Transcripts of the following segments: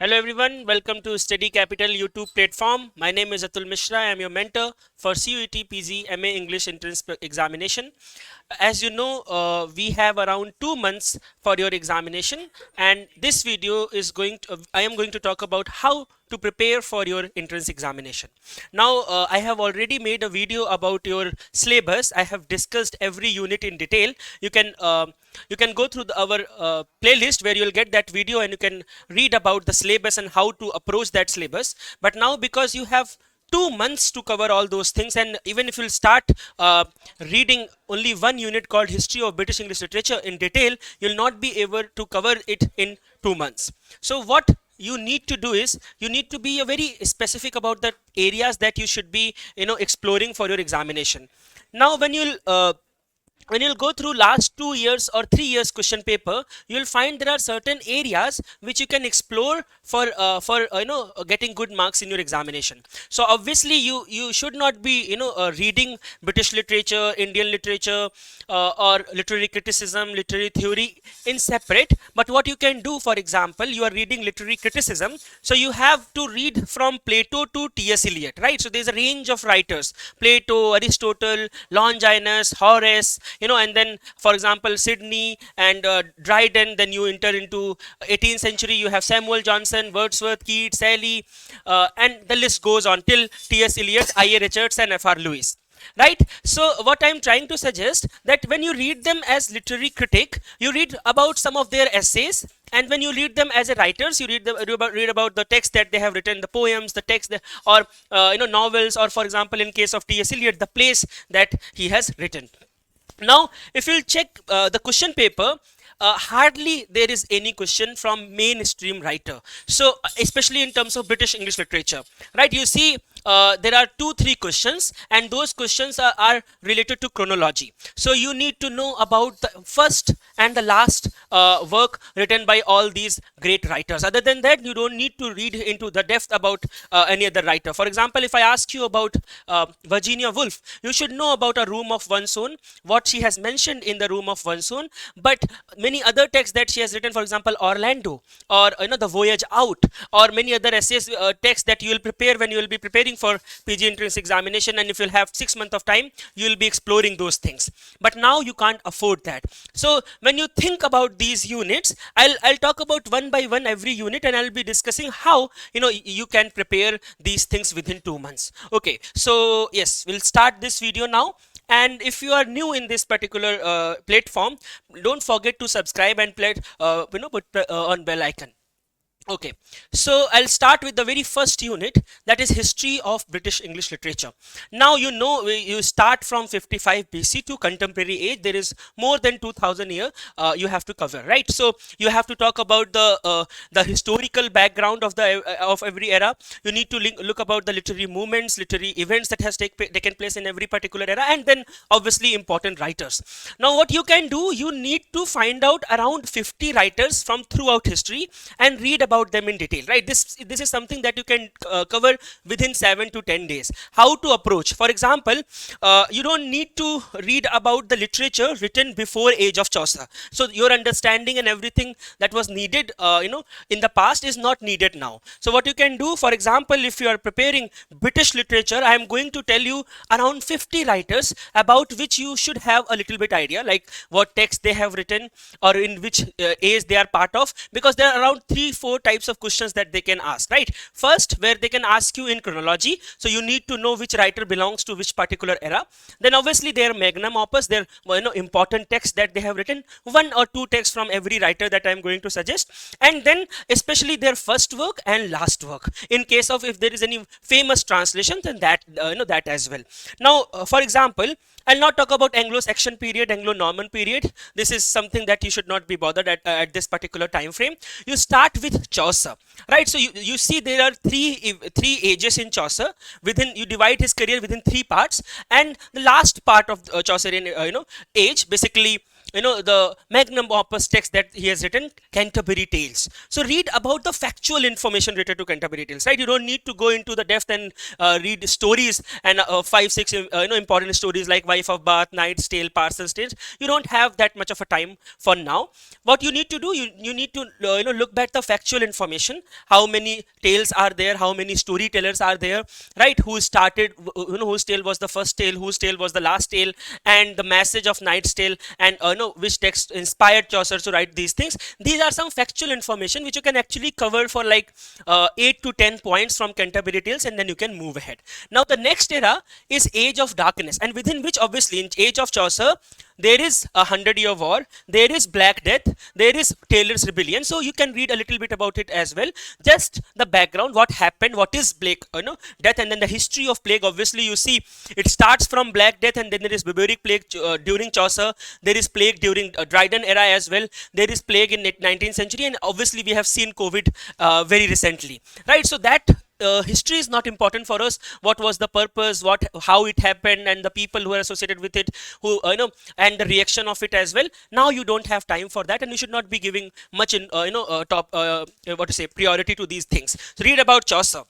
Hello everyone, welcome to Study Capital YouTube platform. My name is Atul Mishra. I am your mentor for CUET PG MA English Entrance Examination. As you know, we have around 2 months for your examination, and this video is I am going to talk about how to prepare for your entrance examination. Now, I have already made a video about your syllabus. I have discussed every unit in detail. You can go through our playlist where you'll get that video and you can read about the syllabus and how to approach that syllabus. But now, because you have 2 months to cover all those things, and even if you'll start reading only one unit called History of British English Literature in detail, you'll not be able to cover it in 2 months. So what you need to do is you need to be very specific about the areas that you should be exploring for your examination. Now when you'll go through last 2 years or 3 years question paper, you'll find there are certain areas which you can explore for getting good marks in your examination. So obviously you should not be reading British literature, Indian literature, or literary criticism, literary theory in separate. But what you can do, for example, you are reading literary criticism, so you have to read from Plato to T.S. Eliot, right? So there's a range of writers: Plato, Aristotle, Longinus, Horace, and then, for example, Sidney and Dryden. Then you enter into 18th century, you have Samuel Johnson, Wordsworth, Keats, Shelley, and the list goes on till T.S. Eliot, I.A. Richardson, F.R. Lewis. Right? So what I'm trying to suggest, that when you read them as literary critic, you read about some of their essays, and when you read them as a writers, you read about the text that they have written, the poems, the text or novels, or for example, in case of T.S. Eliot, the plays that he has written. Now, if you'll check the question paper, hardly there is any question from mainstream writer. So, especially in terms of British English literature, right? You see, there are 2-3 questions, and those questions are related to chronology. So you need to know about the first and the last work written by all these great writers. Other than that, you don't need to read into the depth about any other writer. For example, if I ask you about Virginia Woolf, you should know about A Room of One's Own, what she has mentioned in The Room of One's Own, but many other texts that she has written, for example, Orlando, or The Voyage Out, or many other essays, texts that you will prepare when you will be preparing for PG entrance examination, and if you'll have 6 months of time, you will be exploring those things. But now you can't afford that. So when you think about these units, I'll talk about one by one every unit, and I'll be discussing how you can prepare these things within 2 months. Okay, so yes, we'll start this video now. And if you are new in this particular platform, don't forget to subscribe and put on bell icon. Okay, so I'll start with the very first unit, that is History of British English Literature. Now you start from 55 BC to contemporary age. There is more than 2000 years you have to cover, right? So you have to talk about the historical background of every era. You need to look about the literary movements, literary events that has taken place in every particular era, and then obviously important writers. Now what you can do, you need to find out around 50 writers from throughout history and read about them in detail, right? This is something that you can cover within 7 to 10 days. How to approach? For example, you don't need to read about the literature written before age of Chaucer. So your understanding and everything that was needed in the past is not needed now. So what you can do, for example, if you are preparing British literature, I am going to tell you around 50 writers about which you should have a little bit idea, like what text they have written or in which age they are part of, because there are around 3-4 types of questions that they can ask, right? First, where they can ask you in chronology, so you need to know which writer belongs to which particular era. Then obviously their magnum opus, their important text that they have written, 1 or 2 texts from every writer that I am going to suggest, and then especially their first work and last work. In case of if there is any famous translation, then that that as well. Now for example, I'll not talk about Anglo-Saxon period, Anglo-Norman period. This is something that you should not be bothered at this particular time frame. You start with Chaucer, right? So you see there are three ages in Chaucer. You divide his career within 3 parts, and the last part of Chaucerian age, basically the magnum opus text that he has written, Canterbury Tales. So read about the factual information related to Canterbury Tales, right? You don't need to go into the depth and read stories and five, six, important stories like Wife of Bath, Knight's Tale, Parson's Tales. You don't have that much of a time for now. What you need to do, you need to look back the factual information. How many tales are there? How many storytellers are there? Right? Who started? Whose tale was the first tale? Whose tale was the last tale? And the message of Knight's Tale, and which text inspired Chaucer to write these things. These are some factual information which you can actually cover for like 8 to 10 points from Canterbury Tales, and then you can move ahead. Now the next era is Age of Darkness, and within which obviously in Age of Chaucer there is a 100-Year War, there is Black Death, there is Taylor's Rebellion. So you can read a little bit about it as well. Just the background, what happened, what is plague, death, and then the history of plague. Obviously, you see it starts from Black Death, and then there is bubonic plague during Chaucer. There is plague during Dryden era as well. There is plague in 19th century, and obviously we have seen COVID very recently, right? So that history is not important for us. What was the purpose, how it happened, and the people who are associated with it, who and the reaction of it as well. Now you don't have time for that, and you should not be giving much in priority to these things. So read about Chaucer.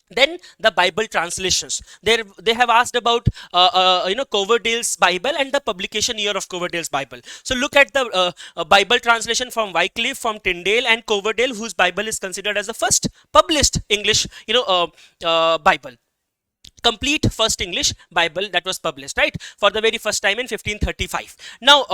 Then the Bible translations. They have asked about Coverdale's Bible and the publication year of Coverdale's Bible. So look at the Bible translation from Wycliffe, from Tyndale, and Coverdale, whose Bible is considered as the first published English Bible. Complete first English Bible that was published, right, for the very first time in 1535. Now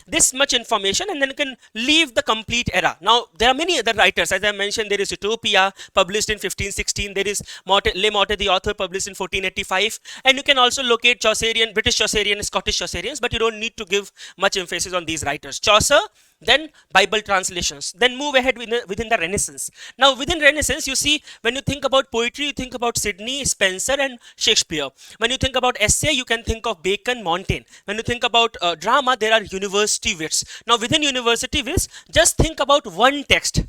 this much information, and then you can leave the complete era. Now there are many other writers, as I mentioned. There is Utopia, published in 1516. There is Le Motte, the author, published in 1485. And you can also locate Chaucerian, British Chaucerian, Scottish Chaucerians, but you don't need to give much emphasis on these writers. Chaucer, then Bible translations, then move ahead within the Renaissance. Now within Renaissance, you see, when you think about poetry, you think about Sidney, Spenser, and Shakespeare. When you think about essay, you can think of Bacon, Montaigne. When you think about drama, there are university wits. Now within university wits, just think about one text,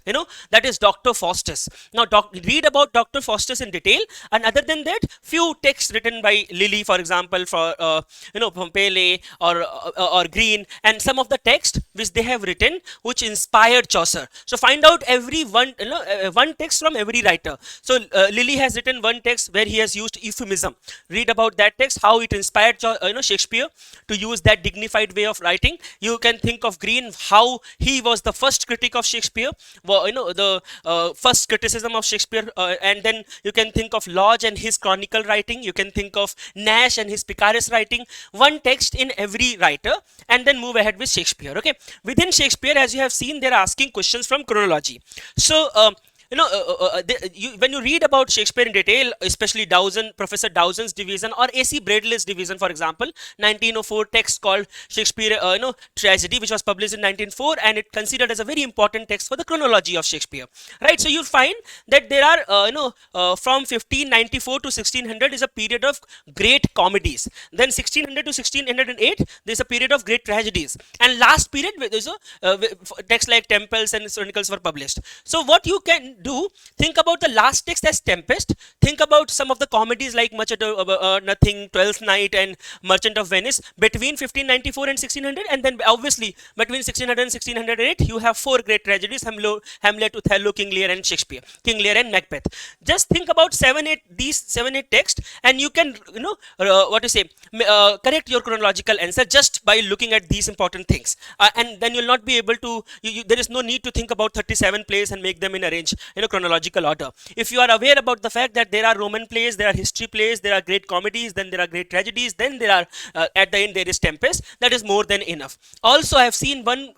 that is Dr. Faustus. Now read about Dr. Faustus in detail, and other than that, few texts written by Lilly, for example, for from Paley or Green, and some of the text which they have written which inspired Chaucer. So find out every one text from every writer. So Lilly has written one text where he has used euphemism. Read about that text, how it inspired Shakespeare to use that dignified way of writing. You can think of Green, how he was the first critic of Shakespeare, the first criticism of Shakespeare, and then you can think of Lodge and his chronicle writing. You can think of Nash and his Picaresque writing. One text in every writer, and then move ahead with Shakespeare. Okay, within Shakespeare, as you have seen, they're asking questions from chronology. So when you read about Shakespeare in detail, especially Professor Dowson's division, or A.C. Bradley's division, for example, 1904 text called Shakespeare, Tragedy, which was published in 1904, and it considered as a very important text for the chronology of Shakespeare, right? So you'll find that there are, from 1594 to 1600 is a period of great comedies. Then 1600 to 1608, there's a period of great tragedies, and last period there's a text like Tempest and Chronicles were published. So what you can do, think about the last text as Tempest, think about some of the comedies like Much Ado Nothing, Twelfth Night, and Merchant of Venice between 1594 and 1600, and then obviously between 1600 and 1608 you have four great tragedies: Hamlet, Othello, King Lear, and Shakespeare, King Lear and Macbeth. Just think about these 7-8 texts, and you can correct your chronological answer just by looking at these important things, and then you'll not be able to, there is no need to think about 37 plays and make them in arrange chronological order. If you are aware about the fact that there are Roman plays, there are history plays, there are great comedies, then there are great tragedies, then there are at the end there is Tempest, that is more than enough. Also, I have seen one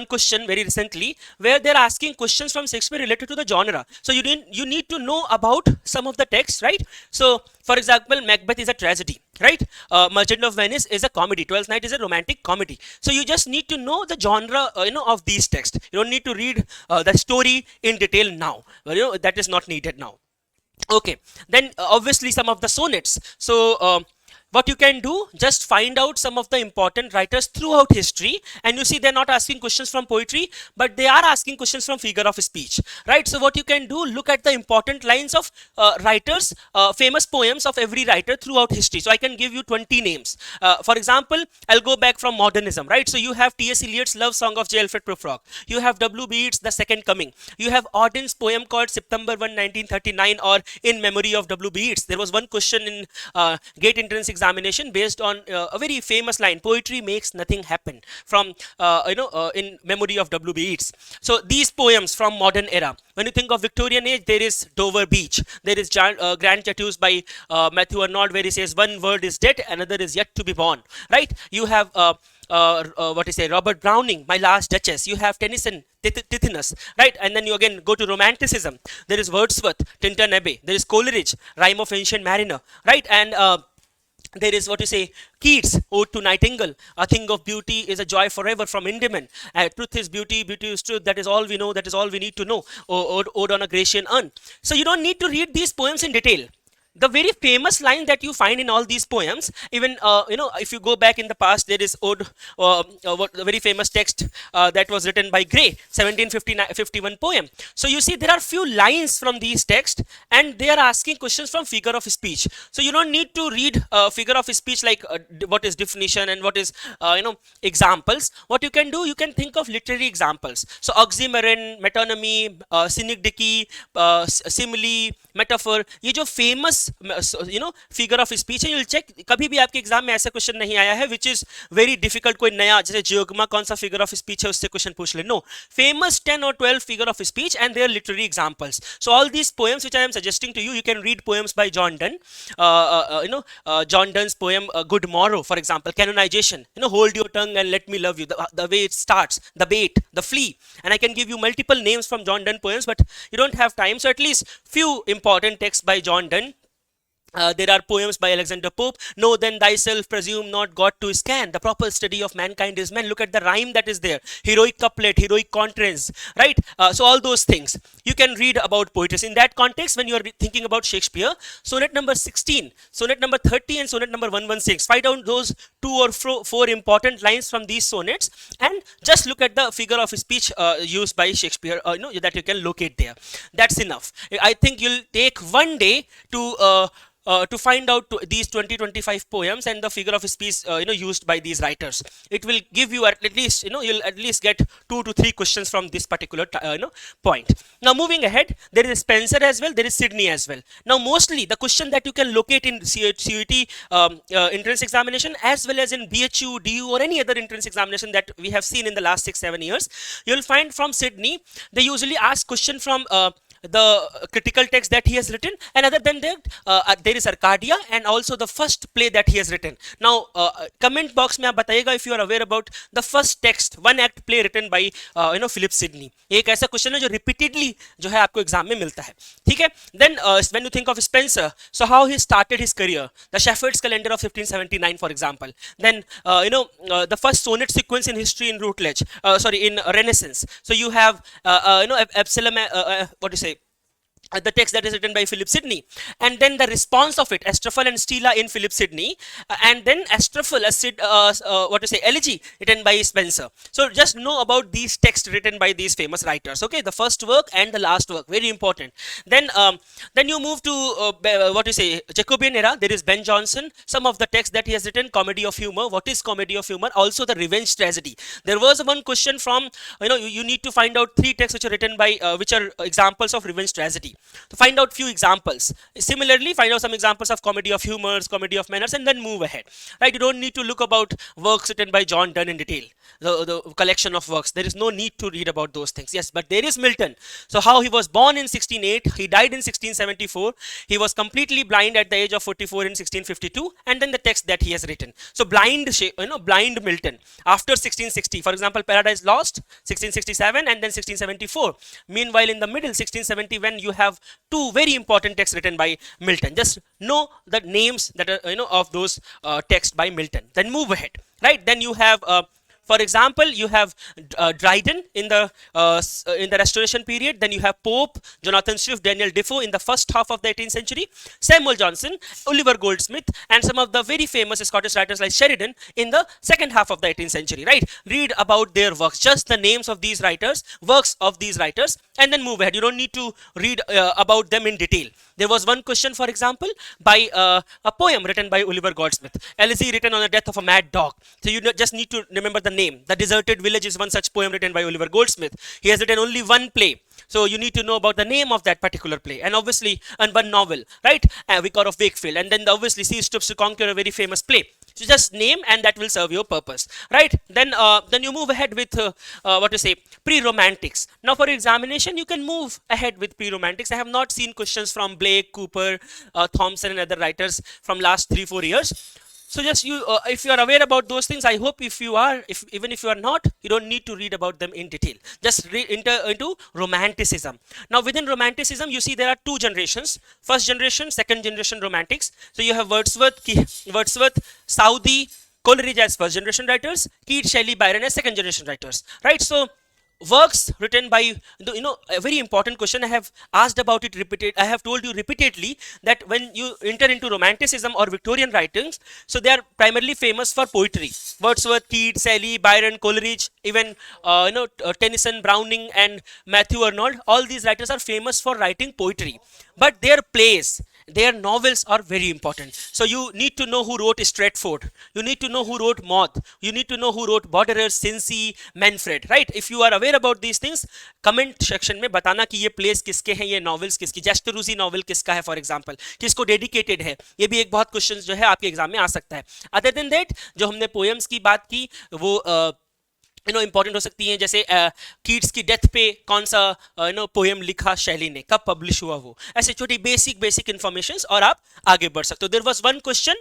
question very recently where they're asking questions from Shakespeare related to the genre. So you need to know about some of the texts, right? So for example, Macbeth is a tragedy, right? Merchant of Venice is a comedy. Twelfth Night is a romantic comedy. So you just need to know the genre, of these texts. You don't need to read the story in detail now. That is not needed now. Okay, then obviously some of the sonnets. So what you can do, just find out some of the important writers throughout history, and you see they're not asking questions from poetry, but they are asking questions from figure of speech, right? So what you can do, look at the important lines of writers, famous poems of every writer throughout history. So I can give you 20 names. For example, I'll go back from modernism, right? So you have T.S. Eliot's Love Song of J. Alfred Prufrock, you have W.B. Yeats' The Second Coming, you have Auden's poem called September 1, 1939, or In Memory of W.B. Yeats. There was one question in GATE entrance examination based on a very famous line, poetry makes nothing happen, from In Memory of W.B. Yeats. So these poems from modern era. When you think of Victorian age, there is Dover Beach, there is Grand Chateaus by Matthew Arnold, where he says one word is dead, another is yet to be born, right? You have Robert Browning, My Last Duchess. You have Tennyson, Tithonus, right? And then you again go to Romanticism. There is Wordsworth, Tintern Abbey. There is Coleridge, Rime of Ancient Mariner, right? And there is Keats, Ode to Nightingale, A Thing of Beauty is a Joy Forever, from Indyman. Truth is beauty, beauty is truth, that is all we know, that is all we need to know. Ode on a Grecian urn. So you don't need to read these poems in detail. The very famous line that you find in all these poems, even if you go back in the past, there is ode, the very famous text that was written by Gray, 1751 poem. So you see there are few lines from these texts, and they are asking questions from figure of speech. So you don't need to read figure of speech like what is definition and what is examples. What you can do, you can think of literary examples. So oxymoron, metonymy, synecdoche, simile, metaphor, ये जो famous figure of speech है, you'll check. कभी भी आपके exam में ऐसा question नहीं आया है which is very difficult, कोई नया जैसे जियोग्मा कौन सा फिगर ऑफ स्पीच है उससे क्वेश्चन पूछ ले. No, famous 10 or 12 figure of speech and their literary examples. So all these poems which I am suggesting to you, you can read poems by John Donne. John Donne's poem Good Morrow, for example, canonization, hold your tongue and let me love you, the way it starts, the bait, the flea, and I can give you multiple names from John Donne poems, but you don't have time. So at least few important texts by John Donne. There are poems by Alexander Pope. Know then thyself, presume not God to scan. The proper study of mankind is man. Look at the rhyme that is there. Heroic couplet, heroic contrast, right? So all those things. You can read about poetry. In that context, when you are thinking about Shakespeare, sonnet number 16, sonnet number 30, and sonnet number 116. Find out those 2 or 4 important lines from these sonnets, and just look at the figure of speech used by Shakespeare, that you can locate there. That's enough. I think you'll take one day to find out these 20-25 poems and the figure of speech used by these writers. It will give you at least you'll at least get 2 to 3 questions from this particular point. Now moving ahead, there is Spenser as well, there is Sidney as well. Now mostly the question that you can locate in CUET entrance examination as well as in BHU, DU, or any other entrance examination that we have seen in the last 6-7 years, you'll find from Sidney they usually ask question from the critical text that he has written, and other than that there is Arcadia and also the first play that he has written. Now comment box में आप बताइएगा if you are aware about the first text, one act play written by Philip Sidney. एक ऐसा question है जो repeatedly जो है आपको एग्जाम में मिलता है, ठीक है. Then when you think of Spenser, so how he started his career, the Shepherd's Calendar of 1579 for example. Then the first sonnet sequence in history in Routledge, in Renaissance. So you have Absalom, what do you say, the text that is written by Philip Sidney, and then the response of it, Astrophel and Stila in Philip Sidney, and then Astrophel, elegy written by Spenser. So just know about these texts written by these famous writers. Okay, the first work and the last work, very important. Then you move to Jacobean era. There is Ben Jonson. Some of the texts that he has written, comedy of humor. What is comedy of humor? Also the revenge tragedy. There was one question from you need to find out 3 texts which are written by which are examples of revenge tragedy. To find out few examples. Similarly, find out some examples of comedy of humors, comedy of manners, and then move ahead. Right? You don't need to look about works written by John Donne in detail. The collection of works. There is no need to read about those things. Yes, but there is Milton. So how he was born in 1608, he died in 1674. He was completely blind at the age of 44 in 1652, and then the text that he has written. So blind Milton after 1660. For example, Paradise Lost, 1667, and then 1674. Meanwhile, in the middle, 1670, when you have 2 very important texts written by Milton. Just know the names that are of those texts by Milton. Then move ahead, right? Then you have For example, you have Dryden in the Restoration period. Then you have Pope, Jonathan Swift, Daniel Defoe in the first half of the 18th century, Samuel Johnson, Oliver Goldsmith, and some of the very famous Scottish writers like Sheridan in the second half of the 18th century, right? Read about their works, just the names of these writers, works of these writers, and then move ahead. You don't need to read about them in detail. There was one question, for example, by a poem written by Oliver Goldsmith, Elysee written on the death of a mad dog. So you just need to remember the name. The Deserted Village is one such poem written by Oliver Goldsmith. He has written only one play. So you need to know about the name of that particular play, and obviously, and one novel, right? Vicar of Wakefield, and then obviously Sea Stoops to Conquer, a very famous play. So just name, and that will serve your purpose, right? Then you move ahead with what to say, pre-romantics. Now for examination, you can move ahead with pre-romantics. I have not seen questions from Blake, Cooper, Thompson, and other writers from last 3-4 years. So just if you are aware about those things, I hope if you are, even if you are not, you don't need to read about them in detail. Just read into Romanticism. Now within Romanticism, you see there are two generations: first generation, second generation Romantics. So you have Wordsworth, Southey, Coleridge as first generation writers, Keats, Shelley, Byron as second generation writers, right? So works written by, a very important question I have asked about it repeated. I have told you repeatedly that when you enter into Romanticism or Victorian writings, so they are primarily famous for poetry. Wordsworth, Keats, Shelley, Byron, Coleridge, even Tennyson, Browning, and Matthew Arnold. All these writers are famous for writing poetry, but their plays, their novels are very important. So you need to know who wrote Stratford. You need to know who wrote Moth. You need to know who wrote Borderers, Cincy, Manfred, right? If you are aware about these things, comment section में बताना कि ये plays किसके हैं, ये novels किसकी, Jastoruzi novel किसका है, for example, किसको dedicated है. ये भी एक बहुत questions जो है आपके एग्जाम में आ सकता है. Other than that, जो हमने poems की बात की, वो इंपॉर्टेंट हो सकती हैं, जैसे कीट्स की डेथ पे कौन सा पोएम लिखा शैली ने, कब पब्लिश हुआ, वो ऐसे छोटी बेसिक इंफॉर्मेशंस, और आप आगे बढ़ सकते हो. There was one question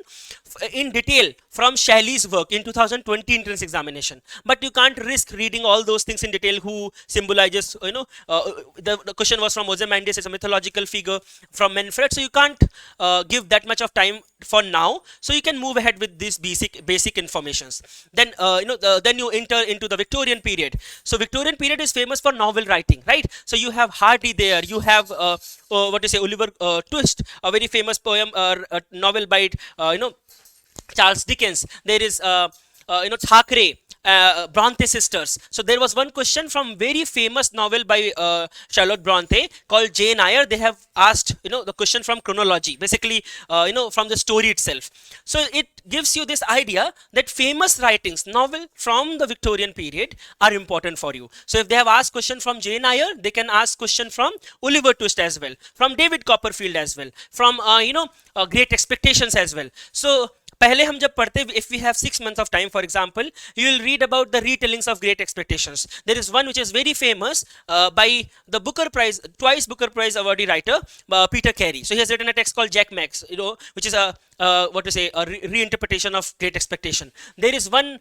in detail from Shelley's work in 2020 entrance examination, but you can't risk reading all those things in detail. Who symbolizes, the question was from Ozymandias as a mythological figure, from Manfred, so you can't give that much of time for now, so you can move ahead with these basic informations. Then then you enter into the Victorian period. So Victorian period is famous for novel writing, right? So you have Hardy there, you have Oliver Twist, a very famous poem, novel by Charles Dickens. There is Thackeray, Bronte sisters. So there was one question from very famous novel by Charlotte Bronte called Jane Eyre. They have asked the question from chronology, basically from the story itself. So it gives you this idea that famous writings, novel from the Victorian period, are important for you. So if they have asked question from Jane Eyre, they can ask question from Oliver Twist as well, from David Copperfield as well, from Great Expectations as well. So पहले हम जब पढ़ते, if we have 6 months of time, for example, you will read about the retellings of Great Expectations. There is one which is very famous by the Booker Prize, twice Booker Prize awardee writer, Peter Carey. So he has written a text called Jack Max, which is a a reinterpretation of Great Expectation. There is one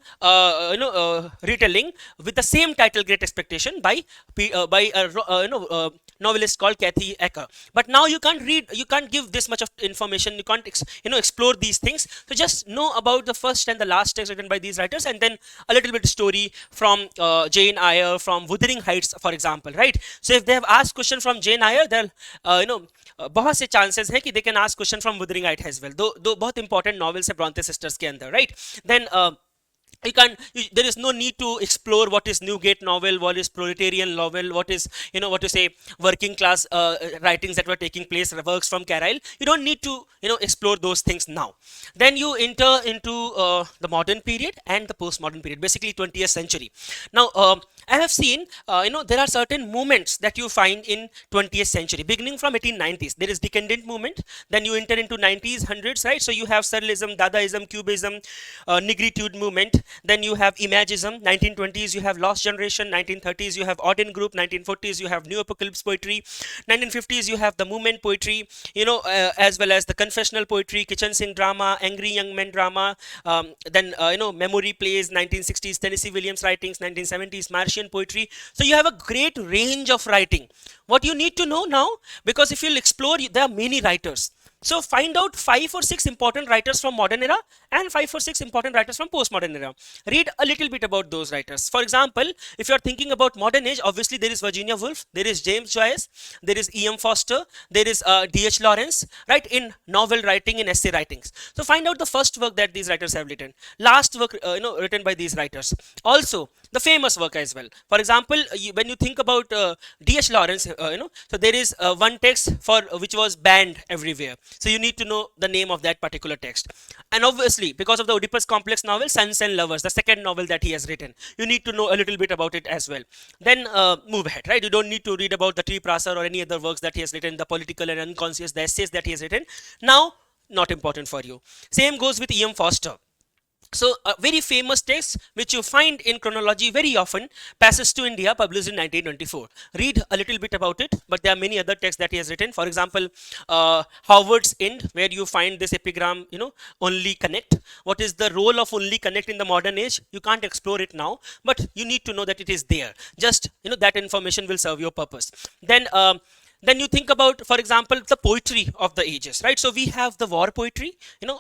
retelling with the same title, Great Expectation, by a novelist called Kathy Ecker. But now you can't read, you can't give this much of information, you can't explore these things. So just know about the first and the last text written by these writers, and then a little bit story from Jane Eyre, from Wuthering Heights, for example, right? So if they have asked question from Jane Eyre, they'll बहुत से chances है कि they can ask question from Wuthering Heights as well. दो बहुत important novels है Bronte sisters के अंदर, right? Then there is no need to explore what is Newgate novel, what is proletarian novel, what is working class writings that were taking place, works from Carlyle. You don't need to explore those things now. Then you enter into the modern period and the postmodern period, basically 20th century. Now I have seen there are certain movements that you find in 20th century, beginning from 1890s. There is decadent movement, then you enter into 90s, 100s, right? So you have Surrealism, Dadaism, Cubism, Negritude movement. Then you have Imagism. 1920s you have Lost Generation. 1930s you have Auden Group. 1940s you have New Apocalypse poetry. 1950s you have the movement poetry, as well as the confessional poetry, Kitchen Sink drama, Angry Young Men drama. Then memory plays. 1960s Tennessee Williams writings. 1970s Martian poetry. So you have a great range of writing. What you need to know now, because if you'll explore, there are many writers. So find out 5 or 6 important writers from modern era and 5 or 6 important writers from postmodern era. Read a little bit about those writers. For example, if you are thinking about modern age, obviously there is Virginia Woolf, there is James Joyce, there is E.M. Foster, there is D.H. Lawrence, right, in novel writing, in essay writings. So find out the first work that these writers have written, last work written by these writers. Also, the famous work as well. For example, when you think about D.H. Lawrence, so there is one text for which was banned everywhere. So you need to know the name of that particular text. And obviously, because of the Oedipus complex novel, Sons and Lovers, the second novel that he has written, you need to know a little bit about it as well. Then move ahead, right? You don't need to read about the Triprasar or any other works that he has written, the political and unconscious, the essays that he has written. Now, not important for you. Same goes with E.M. Foster. So a very famous text which you find in chronology very often, Passage to India, published in 1924. Read a little bit about it, but there are many other texts that he has written. For example, Howard's End, where you find this epigram, only connect. What is the role of only connect in the modern age? You can't explore it now, but you need to know that it is there. Just, that information will serve your purpose. Then you think about, for example, the poetry of the ages, right? So we have the war poetry,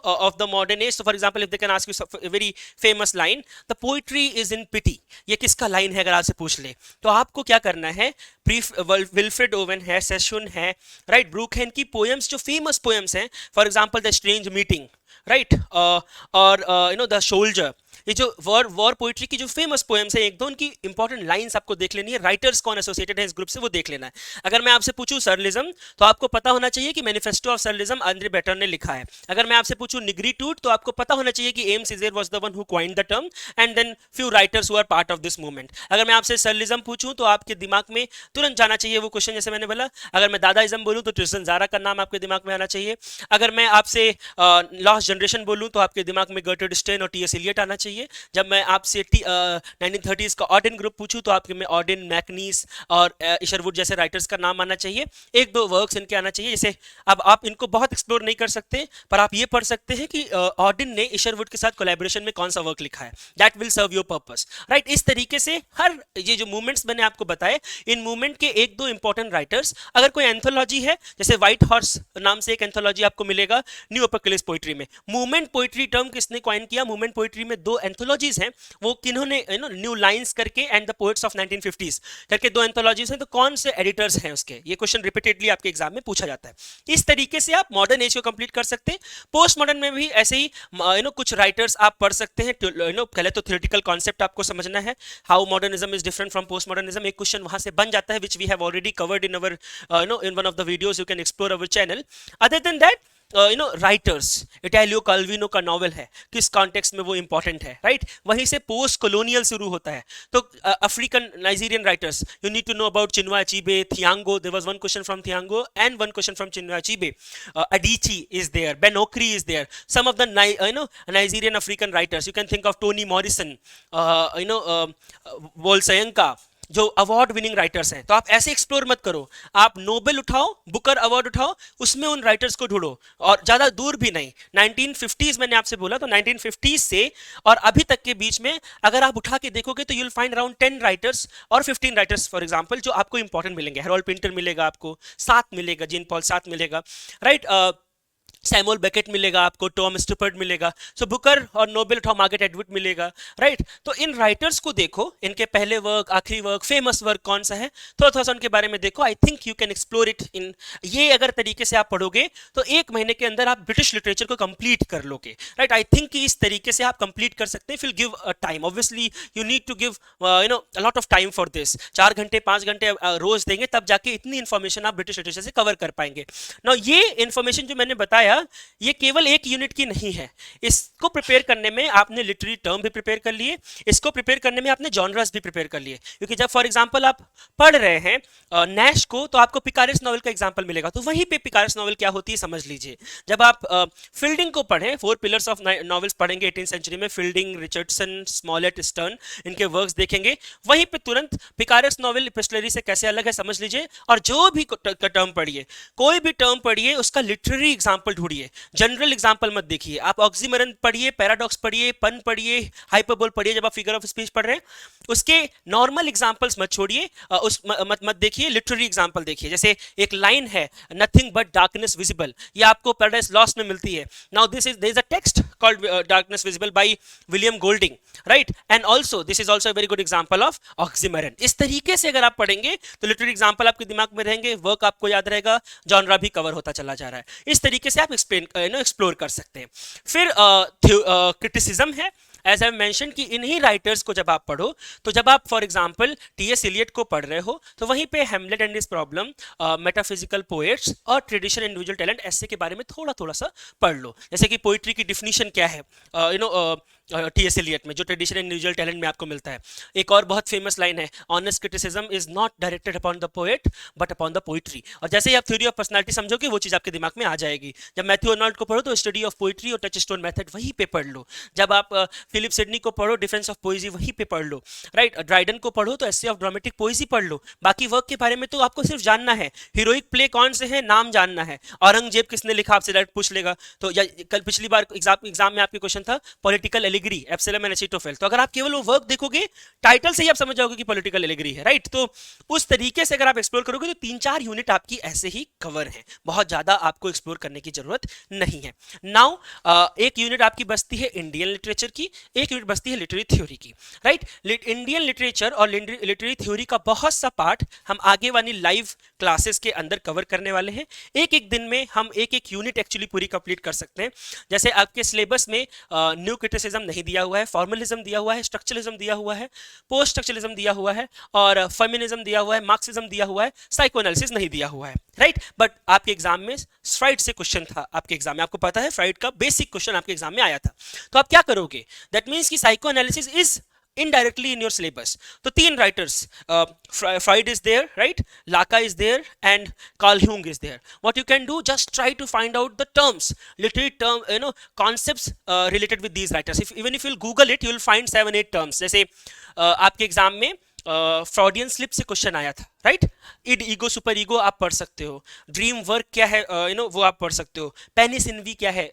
of the modern age. So for example, if they can ask you a very famous line, the poetry is in pity. ये किसका line है अगर आपसे पूछ ले, तो आपको क्या करना है? विल्फ्रेड ओवन है, सेशुन है, राइट, ब्रूक है, इनकी पोएम्स जो फेमस पोएम्स हैं, for example the strange meeting, right, और द सोल्जर, ये जो वॉर पोइट्री की जो फेमस पोएम्स है, एक दो उनकी इंपॉर्टेंट लाइंस आपको देख लेनी है, राइटर्स कौन एसोसिएटेड है इस ग्रुप से वो देख लेना है. अगर मैं आपसे पूछूं सरलिज्म, तो आपको पता होना चाहिए कि मैनिफेस्टो ऑफ सरलिज्म आंद्रे बेटर ने लिखा है. अगर मैं आपसे पूछूं निग्रीट्यूड, तो आपको पता होना चाहिए कि एम्स इज़ेर was the one who coined the term and then few writers who are part of this movement. अगर मैं आपसे सरलिज्म पूछूं, तो आपके दिमाग में तुरंत जाना चाहिए वो क्वेश्चन, जैसे मैंने बोला. अगर मैं दादाइज्म बोलूं, तो ट्रिस्टन ज़ारा का नाम आपके दिमाग में आना चाहिए. अगर मैं आपसे लॉस्ट जनरेशन बोलूं, तो आपके दिमाग में गर्टर्ड स्टेन और टी.एस. इलियट आना चाहिए. जब मैं आपसे 1930s का ऑर्डिन ग्रुप पूछूं, तो आपके में ऑर्डिन, मैकनीस और इशरवुड जैसे राइटर्स का नाम आना चाहिए. एक दो वर्क्स इनके आना चाहिए. जैसे अब आप इनको बहुत एक्सप्लोर नहीं कर सकते, पर आप ये पढ़ सकते हैं कि ऑर्डिन ने इशरवुड के साथ कोलैबोरेशन में कौन सा वर्क लिखा है. That will serve your purpose, right. इस तरीके से हर ये जो मूवमेंट्स मैंने आपको बताए, इन मूवमेंट के एक दो इंपॉर्टेंट राइटर्स. अगर कोई एंथोलॉजी है, जैसे व्हाइट हॉर्स नाम से एक एंथोलॉजी आपको मिलेगा न्यू अपोकलिप्स पोइट्री में. मूवमेंट पोइट्री टर्म किसने कॉइन किया? मूवमेंट पोइट्री में दो एंथोलॉजीज हैं, वो किन्होंने, न्यू लाइंस करके and the poets of 1950s करके दो एंथोलॉजीज हैं. तो कौन से एडिटर्स हैं उसके? ये क्वेश्चन रिपीटेडली आपके एग्जाम में पूछा जाता है. इस तरीके से आप मॉडर्न एज को कंप्लीट कर सकते हैं. पोस्ट मॉडर्न में भी ऐसे ही कुछ राइटर्स आप पढ़ सकते हैं. पहले तो थ्योरेटिकल कॉन्सेप्ट आपको समझना है, how modernism is different from post modernism. एक क्वेश्चन वहां से बन जाता है, which we have already covered in our in one of the videos. You can explore our channel. Other than that, writers, Italo Calvino का novel है, किस context में वो इंपॉर्टेंट है, राइट. वहीं से पोस्ट कॉलोनियल शुरू होता है. तो African Nigerian writers, you need to know about Chinua Achebe, Thiong'o. There was one question from Thiong'o and one question from Chinua Achebe. Adichie is there, Ben Okri is there. Some of the Nigerian African writers, you can think of Toni Morrison, Wole Soyinka, जो award winning writers हैं. तो आप ऐसे explore मत करो, आप Nobel उठाओ, Booker award उठाओ, उसमें उन राइटर्स को ढूंढो, और ज़्यादा दूर भी नहीं. 1950s मैंने आपसे बोला, तो 1950s से और अभी तक के बीच में अगर आप उठा के देखोगे, तो यूल फाइंड अराउंड 10 राइटर्स और 15 राइटर्स फॉर एग्जाम्पल, जो आपको इंपॉर्टेंट मिलेंगे. हेरोल्ड पिंटर मिलेगा आपको, साथ मिलेगा, जीन पॉल साथ मिलेगा, राइट. सैमुअल बेकेट मिलेगा आपको, टॉम स्टुपर्ट मिलेगा. सो बुकर और नोबेल उठाओ, मार्गरेट एडवर्ड मिलेगा, राइट. तो इन राइटर्स को देखो, इनके पहले वर्क, आखिरी वर्क, फेमस वर्क कौन सा है, थोड़ा सा उनके बारे में देखो. आई think you can explore it in ये अगर तरीके से आप पढ़ोगे, तो एक महीने के अंदर आप ब्रिटिश लिटरेचर को कंप्लीट कर लोगे, राइट. आई थिंक कि इस तरीके से आप कंप्लीट कर सकते हैं. फिर give a time, obviously you need to give a lot of time for this. 4 घंटे 5 घंटे रोज देंगे, तब जाके इतनी इन्फॉर्मेशन आप ब्रिटिश लिटरेचर से कवर कर पाएंगे. नाउ ये इन्फॉर्मेशन जो मैंने बताया, ये केवल एक यूनिट की नहीं है. इसको प्रिपेयर करने में आपने लिटरेरी टर्म भी प्रिपेयर कर लिए, इसको प्रिपेयर करने में आपने जॉनरस भी प्रिपेयर कर लिए. क्योंकि जब फॉर एग्जांपल आप पढ़ रहे हैं नैश को, तो आपको पिकारेस नॉवल का एग्जांपल मिलेगा, तो वहीं पे पिकारेस नॉवल क्या होती है समझ लीजिए. जब आप फील्डिंग को पढ़ें, 4 पिलर्स ऑफ नॉवेल्स पढ़ेंगे 18th सेंचुरी में, फील्डिंग, रिचर्डसन, स्मॉलेट, स्टर्न, इनके वर्क्स देखेंगे, वहीं पे तुरंत पिकारेस नॉवल एपिस्टलरी से कैसे अलग है समझ लीजिए. और जो भी टर्म पढ़िए, कोई भी टर्म पढ़िए, उसका लिटरेरी एग्जांपल ढूंढिए, जनरल एग्जांपल मत देखिए। आप ऑक्सीमरन पढ़िए, पैराडॉक्स पढ़िए, पन पढ़िए, हाइपरबोल पढ़िए जब आप फिगर ऑफ स्पीच पढ़ रहे हैं। उसके नॉर्मल एग्जांपल्स मत छोड़िए, मत देखिए, लिटरेरी एग्जांपल देखिए। जैसे एक लाइन है, नथिंग बट डार्कनेस विजिबल, ये आपको पैराडाइज लॉस्ट में मिलती है। Now this is, there is a text called darkness visible by William Golding, right? And also this is also a very good example of oxymoron. इस तरीके से अगर आप पढ़ेंगे तो लिटरेरी एग्जांपल आपके दिमाग में रहेंगे, वर्क आपको याद रहेगा, जॉनरा भी कवर होता चला जा रहा है। इस तरीके से आप एक्सप्लोर कर सकते हैं। फिर क्रिटिसिज्म है, एज आई मेंशन कि इन्हीं राइटर्स को जब आप पढ़ो, तो जब आप फॉर एग्जांपल टी.एस. इलियट को पढ़ रहे हो तो वहीं पे Hamlet and his problem, metaphysical poets और ट्रेडिशन इंडिविजुअल टैलेंट ऐसे के बारे में थोड़ा थोड़ा सा पढ़ लो। जैसे कि पोइट्री की डिफिनीशन क्या है टी.एस. इलियट में, जो ट्रेडिशन एंड इंडिविजुअल टैलेंट में आपको मिलता है। एक और बहुत फेमस लाइन है, honest criticism is not directed upon the poet but upon the poetry. और जैसे ही आप थ्योरी ऑफ पर्सनालिटी समझोगे वो चीज़ आपके दिमाग में आ जाएगी। जब मैथ्यू अर्नोल्ड को पढ़ो तो स्टडी ऑफ पोइट्री और टच स्टोन मेथड वहीं पे पढ़ लो। जब आप फिलिप सिडनी को पढ़ो, डिफेंस ऑफ पोइजी वहीं पे पढ़ लो, राइट? ड्राइडन को पढ़ो तो एसे ऑफ ड्रामेटिक पोइजी पढ़ लो। बाकी वर्क के बारे में तो आपको सिर्फ जानना है, हीरोइक प्ले कौन से हैं नाम जानना है, औरंगजेब किसने लिखा आपसे डायरेक्ट पूछ लेगा। तो या कल पिछली बार एग्जाम में आपके क्वेश्चन था पॉलिटिकल एलिगरी, एप्सिलम एंड एसिटोफेल। तो अगर आप केवल वो वर्क देखोगे, टाइटल से ही आप समझ जाओगे कि पॉलिटिकल एलिगरी है, राइट? तो उस तरीके से अगर आप एक्सप्लोर करोगे तो 3-4 यूनिट आपकी ऐसे ही कवर हैं, बहुत ज्यादा आपको एक्सप्लोर करने की जरूरत नहीं है। नाउ एक यूनिट आपकी बचती है इंडियन लिटरेचर की, एक यूनिट बचती है लिटरेरी थ्योरी की, राइट? इंडियन लिटरेचर और लिटरेरी थ्योरी का बहुत सा पार्ट हम आगे वाली लाइव क्लासेस के अंदर कवर करने वाले हैं। एक एक दिन में हम एक एक यूनिट एक्चुअली पूरी कंप्लीट कर सकते हैं। जैसे आपके सिलेबस में न्यू क्रिटिसिज्म नहीं दिया हुआ है, फॉर्मलिज्म दिया हुआ है, स्ट्रक्चरलिज्म दिया हुआ है, पोस्ट स्ट्रक्चरलिज्म दिया हुआ है, और फेमिनिज्म दिया हुआ है, मार्क्सिज्म दिया हुआ है, साइकोएनालिसिस नहीं दिया हुआ है, राइट? बट आपके एग्जाम में फ्राइड से क्वेश्चन था, आपके एग्जाम में आपको पता है फ्राइड का बेसिक क्वेश्चन आपके एग्जाम में आया था। तो आप क्या करोगे? दैट मीन्स कि psychoanalysis is indirectly in your syllabus. तो 3 writers, Freud is there, right? Lacan is there, and Carl Jung is there. What you can do, just try to find out the terms, literary term, concepts related with these writers. Even if you'll Google it, you'll find 7-8 terms. जैसे आपके exam में फ्रॉडियन slip से question आया था, right? Id, ego, superego आप पढ़ सकते हो। ड्रीम वर्क क्या है, वो आप पढ़ सकते हो। पेनिस इनवी क्या है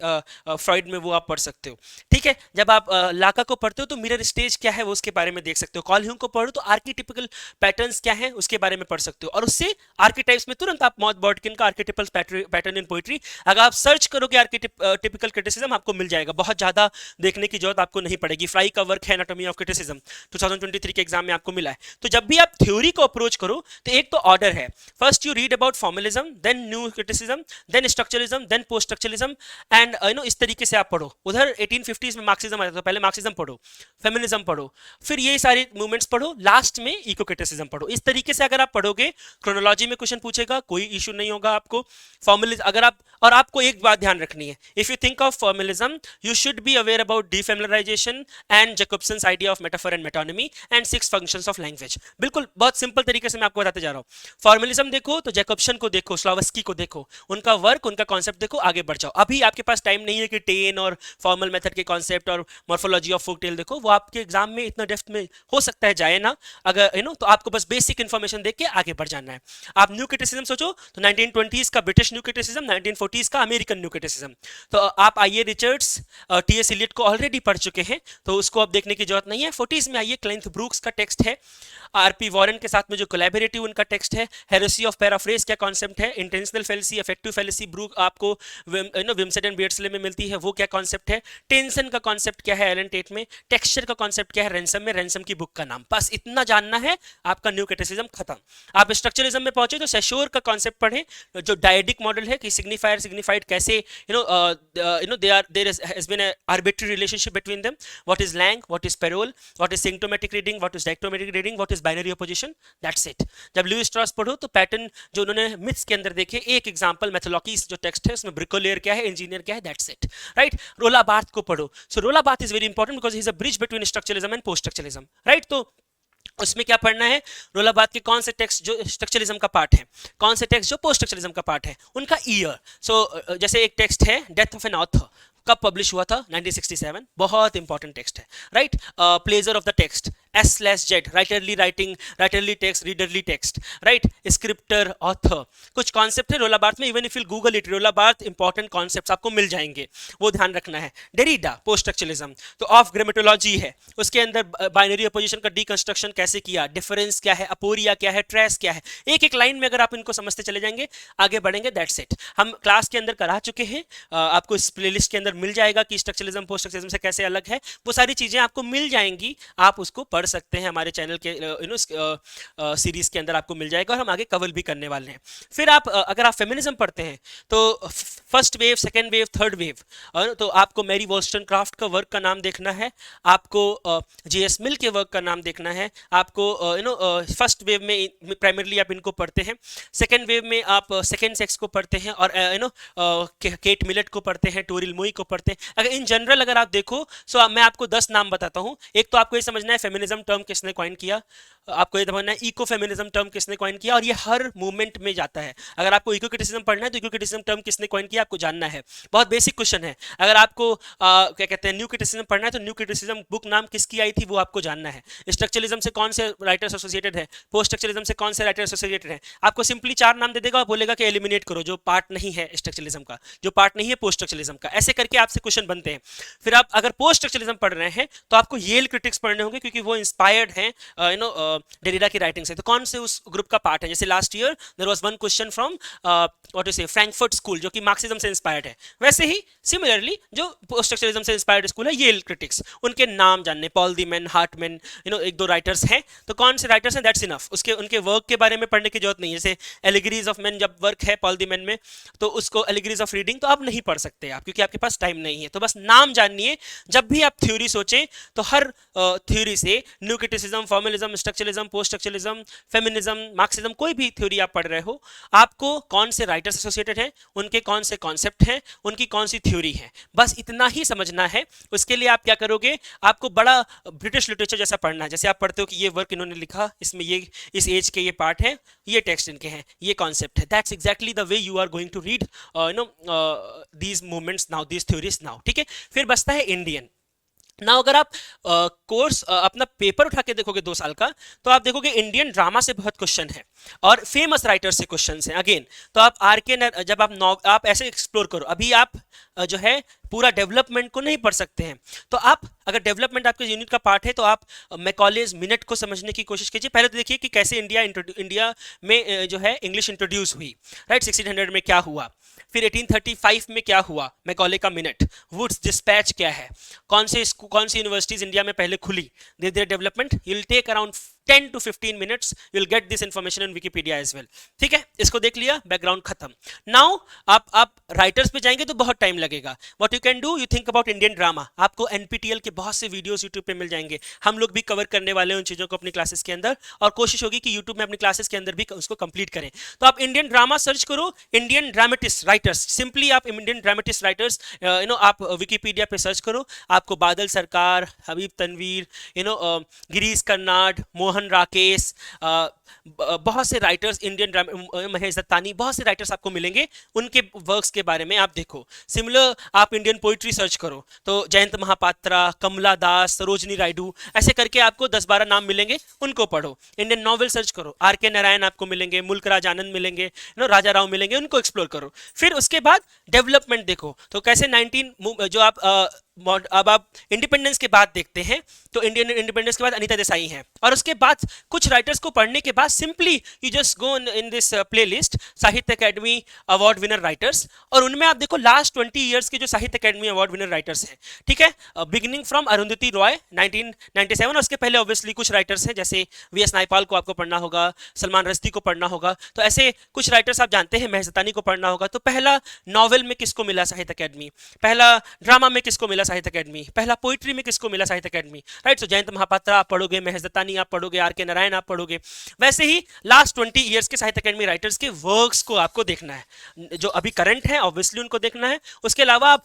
फ्रॉइड में, वो आप पढ़ सकते हो, ठीक है? जब आप लाका को पढ़ते हो तो मिरर स्टेज क्या है वो उसके बारे में देख सकते हो। कॉल ह्यूंग को पढ़ो तो आर्किटिपिकल पैटर्न्स क्या है उसके बारे में पढ़ सकते हो। और उससे आर्किटाइप्स में तुरंत आप मॉथ बॉटकिन का आर्किटिपल पैटर्न इन पोइट्री, अगर आप सर्च करोगे आर्किटिपिकल क्रिटिसिज्म, आपको मिल जाएगा। बहुत ज्यादा देखने की जरूरत आपको नहीं पड़ेगी। फ्राई का वर्क है एनाटॉमी ऑफ क्रिटिसिज्म, 2023 के एग्जाम में आपको मिला है। तो जब भी आप थ्योरी को अप्रोच करो तो एक तो ऑर्डर है, first you read about formalism, then new criticism, then structuralism, then post structuralism, and इस तरीके से आप पढ़ो। उधर 1850s में मार्क्सिज्म आया था, तो पहले मार्क्सिज्म पढ़ो, फेमिनिज्म पढ़ो, फिर ये सारी मूवमेंट्स पढ़ो, लास्ट में इको क्रिटिसिज्म पढ़ो। इस तरीके से अगर आप पढ़ोगे, क्रोनोलॉजी में क्वेश्चन पूछेगा, कोई इशू नहीं होगा आपको। फॉर्मलिज्म अगर आप, और आपको एक बात ध्यान रखनी है, if you think of formalism you should be aware about defamiliarization and Jakobson's idea of metaphor and metonymy and 6 functions of language. बिल्कुल बहुत सिंपल तरीके से मैं आपको बताते जा रहा हूं। फॉर्मलिज्म देखो तो जैकोब्सन को देखो, स्लावस्की को देखो, उनका वर्क, उनका कॉन्सेप्ट देखो, आगे बढ़ जाओ। अभी आपके पास टाइम नहीं है कि टेन और फॉर्मल मेथड के कॉन्सेप्ट और मॉर्फोलॉजी ऑफ फोकटेल देखो, वो आपके एग्जाम में इतना डेप्थ में हो सकता है जाए ना, अगर तो आपको बस बेसिक इंफॉर्मेशन देख के आगे बढ़ जाना है। आप न्यू क्रिटिसिज्म सोचो तो 1920s का ब्रिटिश न्यू क्रिटिसिज्म, 1940s का अमेरिकन न्यू क्रिटिसिज्म। तो आप आइए रिचर्ड्स, टी.एस. इलियट को ऑलरेडी पढ़ चुके हैं तो उसको अब देखने की जरूरत नहीं है। 40s में आइए, क्लिंथ ब्रूक्स का टेक्स्ट है, आर.पी. वॉरेन के साथ में जो कोलैबोरेटिव उनका टेक्स्ट है, हेरेसी ऑफ पैराफ्रेज क्या कॉन्सेप्ट है, intentional fallacy, affective fallacy Brook आपको विम्सेट एंड बियर्डस्ले में मिलती है, वो क्या कॉन्सेप्ट है, टेंशन का कॉन्सेप्ट क्या है एलन टेट में, टेक्सचर का कॉन्सेप्ट क्या है रैंसम में, रैंसम की बुक का नाम, बस इतना जानना है, आपका न्यू क्रिटिसिज्म खत्म। आप स्ट्रक्चरिज्म में पहुंचे तो सेशोर का कॉन्सेप्ट पढ़ें, जो डायडिक मॉडल है कि सिग्निफायर सिग्निफाइड कैसे there has been a arbitrary relationship between them, what is langue, what is parole, what is symptomatic reading, what is diachronic reading, what is binary opposition, that's it. जब Levi Strauss पढ़ो तो pattern जो उन्होंने myths के अंदर देखे, एक example methodologies जो टेक्स्ट है उसमें ब्रिकोलेयर क्या है, इंजीनियर क्या है, दैट्स इट, राइट? रोला बार्थ को पढ़ो, सो रोला Barthes is very important because he is a bridge between structuralism and post structuralism, right? तो उसमें क्या पढ़ना है, रोला बार्थ के कौन से टेक्स्ट जो स्ट्रक्चरलिज्म का पार्ट है, कौन से टेक्स्ट जो पोस्ट स्ट्रक्चरलिज्म का पार्ट है, उनका ईयर। सो जैसे एक टेक्स्ट है डेथ ऑफ एन ऑथर, कब पब्लिश हुआ था, 1967, बहुत इंपॉर्टेंट टेक्स्ट है, right? Pleasure of the text, S/Z, writerly writing, writerly text, readerly text, right, scripture, author, कुछ कॉन्सेप्ट है रोला बार्थ में, even if you Google it, रोला बार्थ इंपॉर्टेंट कॉन्सेप्ट्स आपको मिल जाएंगे, वो ध्यान रखना है। डेरिडा पोस्ट स्ट्रक्चरलिज्म, तो ऑफ ग्रामेटोलॉजी है, उसके अंदर बाइनरी अपोजिशन का डिकंस्ट्रक्शन कैसे किया, डिफरेंस क्या है, अपोरिया क्या है, ट्रेस क्या है, एक एक लाइन में अगर आप इनको समझते चले जाएंगे आगे बढ़ेंगे, दैट्स इट। हम क्लास के अंदर करा चुके हैं, आपको इस प्लेलिस्ट के अंदर मिल जाएगा कि स्ट्रक्चरलिज्म पोस्ट स्ट्रक्चरलिज्म से कैसे अलग है, वो सारी चीजें आपको मिल जाएंगी, आप उसको पढ़ सकते हैं, हमारे चैनल के सीरीज के अंदर आपको मिल जाएगा, और हम आगे कवर भी करने वाले हैं। फिर आप अगर आप फेमिनिज्म पढ़ते हैं तो first wave, second wave, third wave, तो आपको मैरी वॉल्स्टनक्राफ्ट का वर्क का नाम देखना है, आपको J.S. मिल के वर्क का नाम देखना है, आपको फर्स्ट वेव में प्राइमरली आप इनको पढ़ते हैं, सेकेंड वेव में आप सेकेंड सेक्स को पढ़ते हैं, और केट मिलेट को पढ़ते हैं, टोरिल मोई को पढ़ते हैं। अगर इन जनरल अगर आप देखो, सो मैं आपको 10 नाम बताता हूँ। एक तो आपको ये समझना है फेमिनिज्म टर्म किसने कॉइन किया, आपको ये समझना है इको फेमिनिज्म टर्म किसने कॉइन किया, और ये हर मूवमेंट में जाता है। अगर आपको इको क्रिटिसिज्म पढ़ना है तो इको क्रिटिसिज्म टर्म किसने कॉइन किया आपको जानना है, बहुत बेसिक क्वेश्चन है। अगर आपको क्या कहते हैं न्यू क्रिटिसिज्म पढ़ना है तो न्यू क्रिटिसिज्म बुक नाम किसकी आई थी वो आपको जानना है। स्ट्रक्चरलिज्म से कौन से राइटर्स एसोसिएटेड है, पोस्ट स्ट्रक्चरलिज्म से कौन से राइटर्स एसोसिएटेड है, आपको सिंपली 4 नाम दे देगा और बोलेगा कि एलिमिनेट करो जो पार्ट नहीं है स्ट्रक्चरलिज्म का, जो पार्ट नहीं है पोस्ट स्ट्रक्चरलिज्म का, ऐसे करके आपसे क्वेश्चन बनते हैं। फिर आप अगर पोस्ट स्ट्रक्चरलिज्म पढ़ रहे हैं तो आपको येल क्रिटिक्स पढ़ने होंगे, क्योंकि वो इंस्पायर्ड हैं डेरिडा की राइटिंग से। तो कौन से उस ग्रुप का पार्ट है, जैसे last year there was one question from what to say Frankfurt school, जो कि मार्क्सिज्म से इंस्पायर्ड है, वैसे ही सिमिलरली जो पोस्ट स्ट्रक्चरलिज्म से इंस्पायर्ड स्कूल है येल क्रिटिक्स, उनके नाम जानने, पॉल दीमैन, हार्टमैन, एक दो राइटर्स हैं, तो कौन से राइटर्स हैं दैट्स इनफ, उसके उनके वर्क के बारे में पढ़ने की जरूरत नहीं है। जैसे एलिगरीज ऑफ मैन जब वर्क है पॉल दीमैन में, तो उसको एलिगरीज ऑफ रीडिंग तो आप नहीं पढ़ सकते आप, क्योंकि आपके पास टाइम नहीं है। तो बस नाम जानिए, जब भी आप थ्योरी सोचें तो हर थ्योरी से new criticism, formalism, structuralism, post structuralism, feminism, Marxism, कोई भी थ्योरी आप पढ़ रहे हो, आपको कौन से राइटर्स एसोसिएटेड हैं, उनके कौन से कॉन्सेप्ट हैं, उनकी कौन सी थ्योरी है, बस इतना ही समझना है। उसके लिए आप क्या करोगे, आपको बड़ा ब्रिटिश लिटरेचर जैसा पढ़ना है, जैसे आप पढ़ते हो कि ये वर्क इन्होंने लिखा, इसमें ये इस एज के ये पार्ट है, ये टेक्स्ट इनके हैं, ये कॉन्सेप्ट है, that's exactly the way you are going to read these movements now, these theories now, ठीक है। फिर बचता है इंडियन। ना अगर आप कोर्स अपना पेपर उठा के देखोगे 2 साल का, तो आप देखोगे इंडियन ड्रामा से बहुत क्वेश्चन है और फेमस राइटर से क्वेश्चन हैं अगेन। तो आप जब आप ऐसे एक्सप्लोर करो, अभी आप जो है पूरा डेवलपमेंट को नहीं पढ़ सकते हैं, तो आप अगर डेवलपमेंट आपके यूनिट का पार्ट है तो आप मैकॉलेज मिनट को समझने की कोशिश कीजिए। पहले तो देखिए कि कैसे इंडिया में जो है इंग्लिश इंट्रोड्यूस हुई, राइट, 1600 में क्या हुआ, फिर 1835 में क्या हुआ, मैकॉले का मिनट, वुड्स डिस्पैच क्या है, कौन सी यूनिवर्सिटीज इंडिया में पहले खुली, there development. You will take around 10 to 15 minutes, you will get this information in Wikipedia as well, ठीक है। इसको देख लिया, बैकग्राउंड खत्म। नाउ आप राइटर्स पे जाएंगे तो बहुत टाइम लगेगा। What you can do, you think about Indian drama, आपको NPTEL के बहुत से वीडियोस यूट्यूब पे मिल जाएंगे, हम लोग भी कवर करने वाले हैं उन चीज़ों को अपनी क्लासेस के अंदर, और कोशिश होगी कि यूट्यूब में अपनी क्लासेस के अंदर भी उसको कंप्लीट करें। तो आप इंडियन ड्रामा सर्च करो, इंडियन ड्रामेटिस्ट राइटर्स, सिंपली आप इंडियन ड्रामेटिस्ट राइटर्स आप विकीपीडिया पे सर्च करो, आपको बादल सरकार, हबीब तनवीर, गिरीश कर्नाड, मोहन राकेश, बहुत से राइटर्स, इंडियन महेश दत्तानी, बहुत से राइटर्स आपको मिलेंगे, उनके वर्क्स के बारे में आप देखो। सिमिलर आप इंडियन पोइट्री सर्च करो तो जयंत महापात्रा, कमला दास, सरोजनी रायडू, ऐसे करके आपको 10-12 नाम मिलेंगे, उनको पढ़ो। इंडियन नॉवेल सर्च करो, RK नारायण आपको मिलेंगे, मुल्क राज आनंद मिलेंगे, राजा राव मिलेंगे, उनको एक्सप्लोर करो। फिर उसके बाद डेवलपमेंट देखो, तो कैसे 19 जो अब आप इंडिपेंडेंस के बाद देखते हैं, तो इंडियन इंडिपेंडेंस के बाद अनीता देसाई हैं, और उसके बाद कुछ राइटर्स को पढ़ने के बाद simply you just go in this playlist साहित्य अकेडमी अवार्ड विनर राइटर्स, और उनमें आप देखो लास्ट 20 ईयर्स के जो साहित्य अकेडमी अवार्ड विनर राइटर्स हैं, ठीक है, बिगिनिंग फ्रॉम अरुंधति रॉय 1997, और उसके पहले ऑब्वियसली कुछ राइटर्स हैं, जैसे VS नायपाल को आपको पढ़ना होगा, सलमान रश्दी को पढ़ना होगा, तो ऐसे कुछ राइटर्स आप जानते हैं, महेश दत्तानी को पढ़ना होगा। तो पहला नॉवेल में किसको मिला साहित्य अकेडमी, पहला ड्रामा में किसको मिला साहित्य अकेडमी, पहला पोइट्री में किसको मिला साहित्य अकेडमी, राइट। सो जयंत महापात्रा आप पढ़ोगे, महेश दत्तानी आप पढ़ोगे, RK नारायण आप पढ़ोगे, वैसे ही लास्ट 20 ईयर्स के साहित्य अकेडमी राइटर्स के वर्क्स को आपको देखना है, जो अभी करंट है ऑब्वियसली उनको देखना है। उसके अलावा आप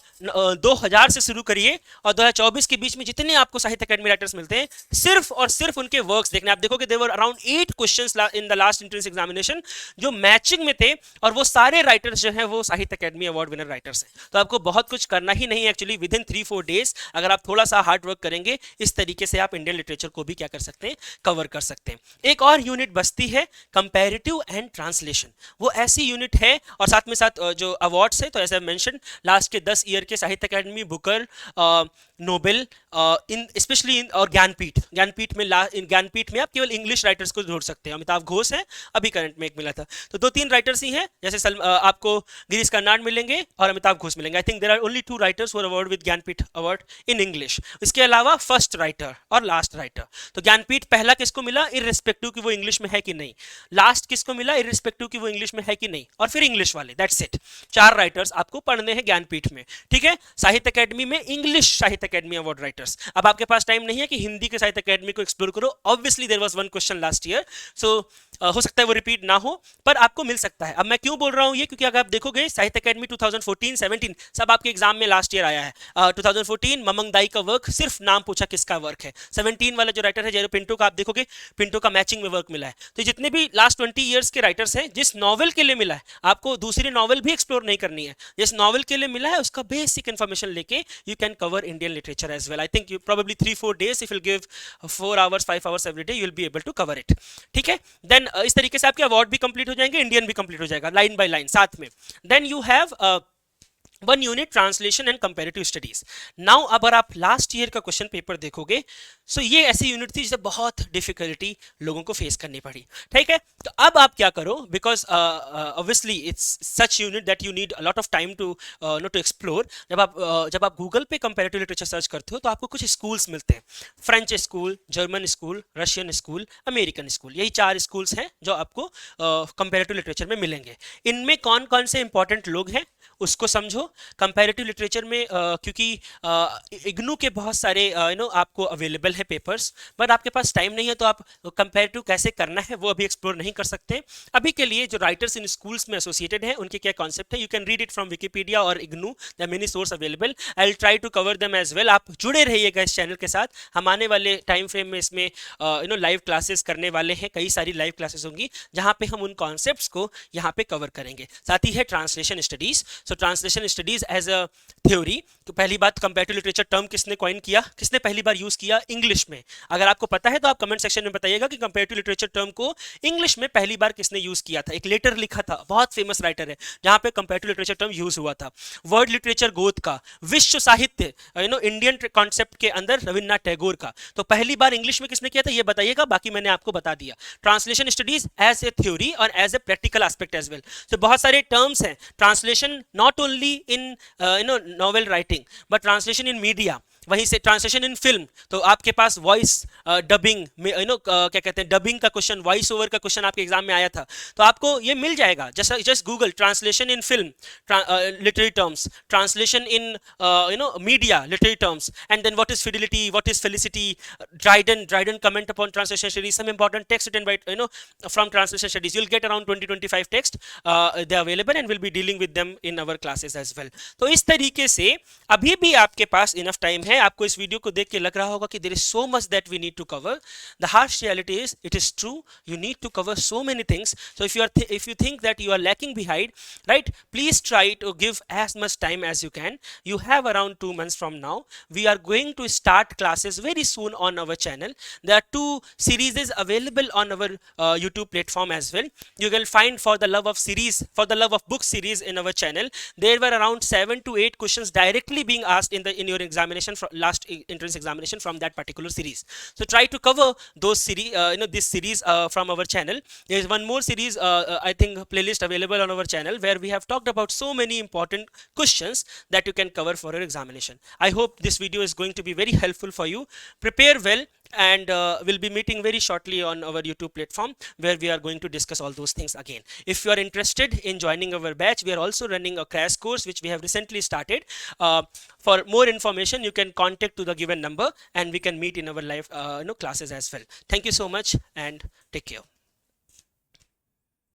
2000 से शुरू करिए और 2024 के बीच में जितने आपको साहित्य अकेडमी राइटर्स मिलते हैं सिर्फ और सिर्फ उनके वर्क्स देखना है। आप देखोगे there were around 8 questions in the last entrance examination जो मैचिंग में थे, और वो सारे राइटर्स जो हैं वो साहित्य अकेडमी अवार्ड विनर राइटर्स हैं। तो आपको बहुत कुछ करना ही नहीं है एक्चुअली, विद इन 3-4 डेज अगर आप थोड़ा सा हार्ड वर्क करेंगे इस तरीके से आप इंडियन लिटरेचर को भी क्या कर सकते हैं, कवर कर सकते हैं। एक और यूनिट बचती है कंपैरेटिव एंड ट्रांसलेशन। वो ऐसी यूनिट है, और साथ में साथ जो अवार्ड्स है, तो एज आई मेंशन लास्ट के 10 ईयर के साहित्य academy, Booker, Nobel, in specially in और ज्ञानपीठ में आप केवल इंग्लिश राइटर्स को जोड़ सकते हैं। अमिताभ घोष है, अभी करंट में एक मिला था, तो 2-3 राइटर्स ही हैं, जैसे आपको गिरीश कर्नाड मिलेंगे और अमिताभ घोष मिलेंगे। I think there are only 2 writers who are award with Jnanpith award in English. इसके अलावा फर्स्ट राइटर और लास्ट राइटर। तो ज्ञानपीठ पहला किसको मिला, इररिस्पेक्टिव कि वो इंग्लिश में है कि नहीं, लास्ट किसको मिला, इररिस्पेक्टिव कि वो इंग्लिश में है कि नहीं, और फिर इंग्लिश वाले। दैट्स इट, 4 राइटर्स आपको पढ़ने हैं ज्ञानपीठ में, ठीक है। साहित्य अकेडमी में इंग्लिश साहित्य अकेडमी अवार्ड राइटर्स। अब आपके पास टाइम नहीं है कि हिंदी के साहित्य अकेडमी को एक्सप्लोर करो, obviously there was one question last year, so हो सकता है वो रिपीट ना हो, पर आपको मिल सकता है। अब मैं क्यों बोल रहा हूं ये, क्योंकि अगर आप देखोगे साहित्य अकेडमी 2014-17 सब आपके एग्जाम में लास्ट ईयर आया है। 2014 ममंग दाई का वर्क, सिर्फ नाम पूछा किसका वर्क है। 17 वाला जो राइटर है जेरो पिंटो का, आप देखोगे पिंटो का मैचिंग में वर्क मिला है। तो जितने भी लास्ट 20 ईयर्स के राइटर्स हैं, जिस नॉवल के लिए मिला है, आपको दूसरी नॉवल भी एक्सप्लोर नहीं करनी है, जिस नॉवल के लिए मिला है उसका बेसिक इन्फॉर्मेशन लेके you can cover Indian literature as well. I think you probably 3-4 days if you'll give 4 hours 5 hours every day you'll be able to cover it, ठीक है। देन इस तरीके से आपके अवार्ड भी कंप्लीट हो जाएंगे, इंडियन भी कंप्लीट हो जाएगा, लाइन बाय लाइन साथ में। Then you have one unit translation and comparative studies. Now अगर आप लास्ट ईयर का क्वेश्चन पेपर देखोगे, सो ये ऐसी यूनिट थी जिसे बहुत डिफिकल्टी लोगों को फेस करनी पड़ी, ठीक है। तो अब आप क्या करो, because obviously it's such unit that you need a lot of time to to explore. जब आप गूगल पे कंपैरेटिव लिटरेचर सर्च करते हो तो आपको कुछ स्कूल्स मिलते हैं, French school, German school, Russian school, American school, यही 4 स्कूल्स हैं जो आपको कंपैरेटिव लिटरेचर में मिलेंगे। इनमें कौन कौन से इंपॉर्टेंट लोग हैं उसको समझो। कंपैरेटिव लिटरेचर में क्योंकि इग्नू के बहुत सारे आपको अवेलेबल है पेपर्स, बट आपके पास टाइम नहीं है, तो आप कंपैरेटिव कैसे करना है वो अभी एक्सप्लोर नहीं कर सकते। अभी के लिए जो राइटर्स इन स्कूल्स में एसोसिएटेड हैं उनके क्या कॉन्सेप्ट है, you can read it from Wikipedia और IGNOU, the many source available. I will try to cover them as well. आप जुड़े रहिएगा इस चैनल के साथ, हम आने वाले टाइम फ्रेम में इसमें लाइव क्लासेस करने वाले हैं, कई सारी लाइव क्लासेस होंगी जहाँ पे हम उन कॉन्सेप्ट्स को यहाँ पे कवर करेंगे। साथ ही है translation studies. So translation studies as a theory, तो पहली बात कंपैरेटिव लिटरेचर टर्म किसने कॉइन किया, किसने पहली बार यूज किया, इंग्लिश में। अगर आपको पता है तो आप कमेंट सेक्शन में बताइएगा कि कंपैरेटिव लिटरेचर टर्म को इंग्लिश में पहली बार किसने यूज किया था। एक लेटर लिखा था, बहुत फेमस राइटर है, जहां पे कंपैरेटिव लिटरेचर टर्म यूज हुआ था। वर्ड लिटरेचर गोथ का, विश्व साहित्य इंडियन कॉन्सेप्ट के अंदर रविन्द्रनाथ टैगोर का, तो पहली बार इंग्लिश में किसने किया था ये बताइएगा, बाकी मैंने आपको बता दिया। Translation studies as a theory और as a practical aspect as well. तो बहुत सारे टर्म्स हैं, translation not only in novel writing but translation in media, वहीं से ट्रांसलेशन इन फिल्म, तो आपके पास वॉइस डबिंग क्या कहते हैं, डबिंग का क्वेश्चन, वॉइस ओवर का क्वेश्चन आपके एग्जाम में आया था, तो आपको ये मिल जाएगा। Just Google translation in film literary terms, translation in media literary terms, and then what is fidelity, what is felicity, Dryden comment upon translation studies, some important text written from translation studies. You'll get around 20-25 text, they are available and we'll be dealing with them in our classes as well. तो इस तरीके से अभी भी आपके पास enough time है। आपको इस वीडियो को देख के लग रहा होगा कि there is so much that we need to cover. The harsh reality is it is true, you need to cover so many things. So if you think that you are lacking behind, right, please try to give as much time as you can. You have around 2 months from now. We are going to start classes very soon on our channel. There are 2 series available on our YouTube platform as well. You will find for the love of book series in our channel. There were around 7 to 8 questions directly being asked in your examination, last entrance examination, from that particular series. So try to cover those series, this series from our channel. There is one more series, I think playlist available on our channel, where we have talked about so many important questions that you can cover for your examination. I hope this video is going to be very helpful for you. Prepare well, and we'll be meeting very shortly on our YouTube platform, where we are going to discuss all those things again. If you are interested in joining our batch, we are also running a crash course which we have recently started. For more information, you can contact to the given number and we can meet in our live classes as well. Thank you so much and take care.